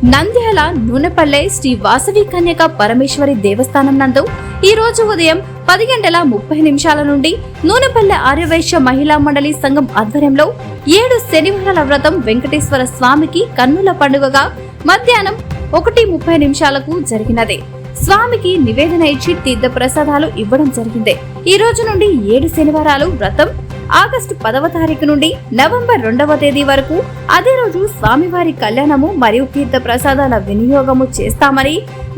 నంద్యాల నూనెపల్లె శ్రీ వాసవి కన్యక పరమేశ్వరి దేవస్థానం నందు ఈ రోజు ఉదయం 10:30 నుండి నూనెపల్లె ఆర్యవైశ్య మహిళా మండలి సంఘం ఆధ్వర్యంలో 7 శనివారాల వ్రతం వెంకటేశ్వర స్వామికి కన్నుల పండుగగా మధ్యాహ్నం 1:30 జరిగినది. స్వామికి నివేదన ఇచ్చి తీర్థ ప్రసాదాలు ఇవ్వడం జరిగింది. ఈ రోజు నుండి 7 శనివారాలు వ్రతం ఆగస్టు 10వ తారీఖు నుండి నవంబర్ 2వ తేదీ వరకు అదే రోజు స్వామివారి కళ్యాణము మరియు తీర్థ ప్రసాదాల వినియోగము చేస్తామని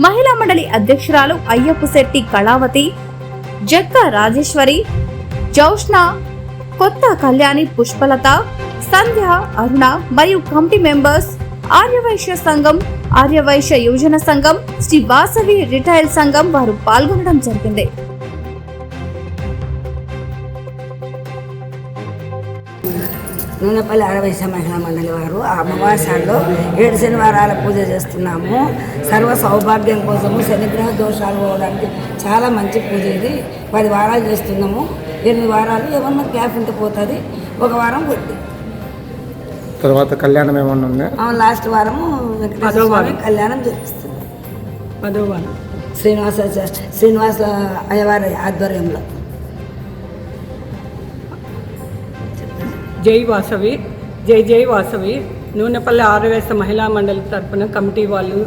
మహిళా మండలి అధ్యక్షురాలు అయ్యప్ప శెట్టి కళావతి, జక్క రాజేశ్వరి, జౌష్ణ, కొత్త కళ్యాణి పుష్పలత, సంధ్య, అరుణ మరియు కమిటీ మెంబర్స్, ఆర్యవైశ్య సంఘం, ఆర్యవైశ్య యువజన సంఘం, శ్రీ వాసవి రిటైల్ సంఘం వారు పాల్గొనడం జరిగింది. నూనెపల్లి ఆర్యవైశ్య మహిళా మండలి వారు అమావాస్యలో 7 శనివారాల పూజ చేస్తున్నాము. సర్వ సౌభాగ్యం కోసము, శనిగ్రహ దోషాలు పోవడానికి చాలా మంచి పూజ ఇది. 10 వారాలు చేస్తున్నాము. 8 వారాలు ఏమన్నా గ్యాప్ ఉంటే పోతుంది, 1 వారం కొద్ది తర్వాత కళ్యాణం ఏమన్నా ఉంది. లాస్ట్ వారము వెంకటేశ్వర స్వామి కళ్యాణం జరిపిస్తుంది. 10వ వారం శ్రీనివాస అయ్యవారి ఆధ్వర్యంలో. జై వాసవి, జై జై వాసవి. నూనెపల్లి ఆర్యవైశ్య మహిళా మండలి తరఫున కమిటీ వాళ్ళు,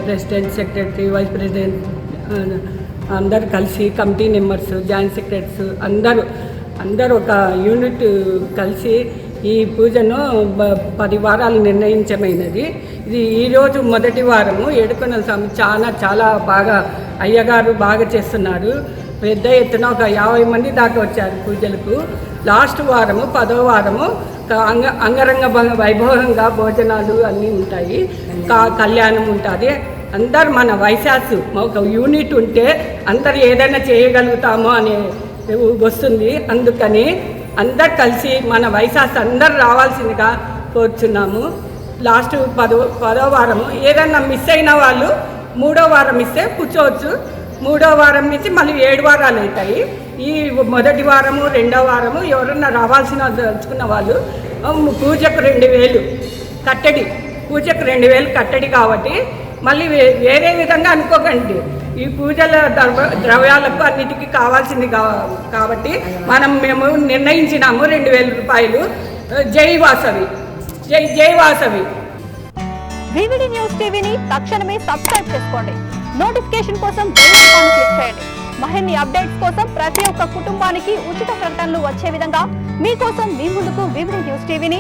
ప్రెసిడెంట్, సెక్రటరీ, వైస్ ప్రెసిడెంట్ అందరు కలిసి, కమిటీ మెంబర్స్, జాయింట్ సెక్రటరీస్ అందరూ ఒక యూనిట్ కలిసి ఈ పూజను 10 వారాలు నిర్ణయించమైనది. ఇది ఈరోజు మొదటి వారము. ఏడుకొండల స్వామి చాలా బాగా అయ్యగారు బాగా చేస్తున్నారు. పెద్ద ఎత్తున ఒక 50 మంది దాకా వచ్చారు పూజలకు. లాస్ట్ వారము 10వ వారము అంగరంగ వైభవంగా భోజనాలు అన్నీ ఉంటాయి, కళ్యాణం ఉంటుంది. అందరు మన వైశాసు ఒక యూనిట్ ఉంటే అందరు ఏదైనా చేయగలుగుతామో అని వస్తుంది. అందుకని అందరు కలిసి మన వైశాస్ అందరు రావాల్సిందిగా కోరుచున్నాము. లాస్ట్ 10వ వారము ఏదైనా మిస్ అయిన వాళ్ళు 3వ వారం ఇస్తే కూర్చోవచ్చు. 3వ వారం నుంచి మళ్ళీ 7 వారాలు అవుతాయి. ఈ మొదటి వారము, 2వ వారము ఎవరన్నా రావాల్సిన తెలుసుకున్న వాళ్ళు పూజకు 2000 కట్టడి, పూజకు 2000 కట్టడి. కాబట్టి మళ్ళీ వేరే విధంగా అనుకోకండి. ఈ పూజల ద్రవ్యాలకు అన్నిటికీ కావాల్సింది కాబట్టి మేము నిర్ణయించినాము 2000 రూపాయలు. జై వాసవి, జై జై వాసవి. వివిడి న్యూస్ టీవీని తక్షణమే సబ్స్క్రైబ్ చేసుకోండి. నోటిఫికేషన్ కోసం బెల్ ఐకాన్ క్లిక్ చేయండి. మరిన్ని అప్డేట్స్ కోసం ప్రతి ఒక్క కుటుంబానికి ఉచిత ప్రకటనలు వచ్చే విధంగా మీకోసం మీ ముందుకు వివిడి న్యూస్ టీవీని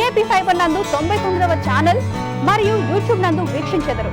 AP5 నందు 99వ ఛానల్ మరియు యూట్యూబ్ నందు వీక్షించెదరు.